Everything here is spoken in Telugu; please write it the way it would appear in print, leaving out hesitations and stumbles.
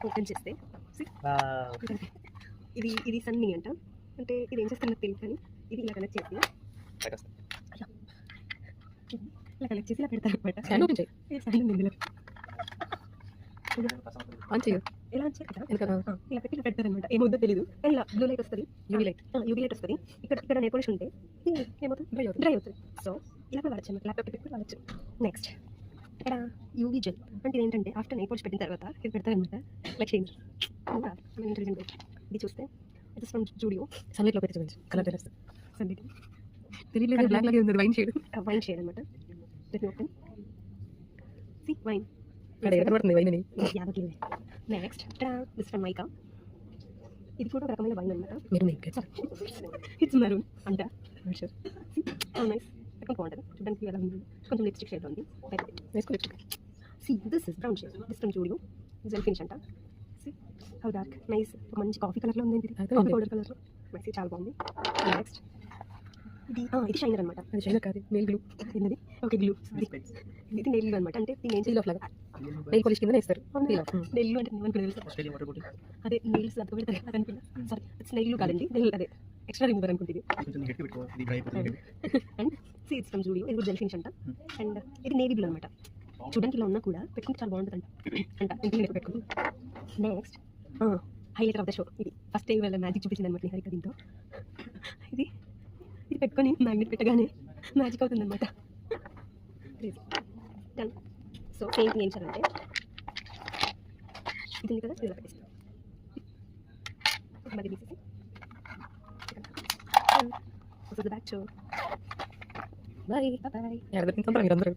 ఓపెన్ చేస్తే వావ్! ఇది సన్నీ అంట. అంటే ఇది ఏం చేస్తుందో తెలియదు కానీ ఇది ఇలా కనెక్ట్ చేసి బయటొస్తుంది. ఇలా కనెక్ట్ చేసి ఇలా పెడతారనమాట. స్టాండ్ ఓపెన్ చేయి. స్టాండ్ ఉంది ఇందులో. ఆన్ చెయ్యి. ఎలా అని చెప్పి ఎందుకలా? ఇలా పెట్టి ఇలా పెడతారనమాట. ఏమవుతుందో తెలియదు కానీ ఇలా బ్లూ లైట్ వస్తుంది, యూవీ లైట్. యూవీ లైట్ వస్తుంది. ఇక్కడ నెయిల్ పాలిష్ ఉంటే ఇది ఏమవుతుంది, డ్రై అవుతుంది. సో ఇలా కూడా వాడచ్చు, ల్యాప్టాప్ పెట్టి వాడచ్చు. నెక్స్ట్ ఇక్కడ యూవీ జెల్ అంటే ఏంటంటే ఆఫ్టర్ నెయిల్ పాలిష్ పెట్టిన తర్వాత ఇది పెడతారనమాట. Like shame intelligent. ఇది చూస్తే ఇది ఫ్రమ్ జూడియో. సన్లైట్ లో పెట్టి చూపించు. కలర్ తెలుస్తుంది. సన్నిధి తెలియలేదు, బ్లాక్ లాగే ఉంది వైన్ షేడ్. వైన్ షేడ్ అనమాట. Let me open. See wine అక్కడ ఎక్కడ పడుతుంది వైన్ అని. యాభై. నెక్స్ట్ దిస్ ఫ్రమ్ మైకా. ఇది కూడా ఒక రకమైన వైన్ అనమాట. మీరు ఇట్స్ మెరూన్ అంట. నైస్. ఎక్కడ బాగుంటుంది చూడడానికి, ఎలా ఉంది, కొంచెం లిప్స్టిక్ షేడ్ ఉంది. See this is brown shade. This from Zudio. Gel finish అంట. See how dark, nice. మంచి కాఫీ కలర్లో ఉంది. ఇది అదే కాఫీ ఉంది. పౌడర్ కలర్లో. నైస్, చాలా బాగుంది. నెక్స్ట్ ఇది షైనర్ అనమాట. అది షైనర్ కాదు, నెయిల్ గ్లూ. ఏంటది? Okay, glue. ఇది నెయిల్ గ్లూ అనమాట. అంటే దీని ఏం సీల్ ఆఫ్ లాగా నెయిల్ పాలిష్ కింద ఇస్తారు. Seal of. నెయిల్ అంటే ఏమనుకునే తెలుసా? ఆస్ట్రేలియా వాటర్ బాటిల్ అదే నెయిల్స్ అది పెడతారు అది అనుకున్నా. సారీ, ఇట్స్ నెయిల్ కాదండి, నెయిల్ అదే ఎక్స్ట్రా రిమూవర్ అనుకుంటుంది. కొంచెం గట్టిగా పెట్టుకో, ఇది డ్రై అయిపోతుంది. And seeds from Zudio. ఇది కూడా జెల్ ఫినిష్ అంట. అండ్ ఇది నేవీ బ్లూ అనమాట. చూడడానికి ఇలా ఉన్నా కూడా పెట్టుకుంటే చాలా బాగుంటుంది అంట. ఇంటికి పెట్టుకుంది. Next highlighter of the show. ఇది ఫస్ట్ టైం వాళ్ళ మ్యాజిక్ చూపించింది అనమాట నిహారిక దీంతో. ఇది ఇది పెట్టుకొని మ్యాగ్నెట్ పెట్టగానే మ్యాజిక్ అవుతుంది అనమాట. డన్. సో సేమ్ థింగ్ ఏం చేయాలంటే ఇది ఉంది కదా, ఇలా పెట్టేస్తాం. మరి తీసేసి బ్యాక్ షో. బాయ్. బాయ్. ఎక్కడ తింటారా మీరు అందరూ?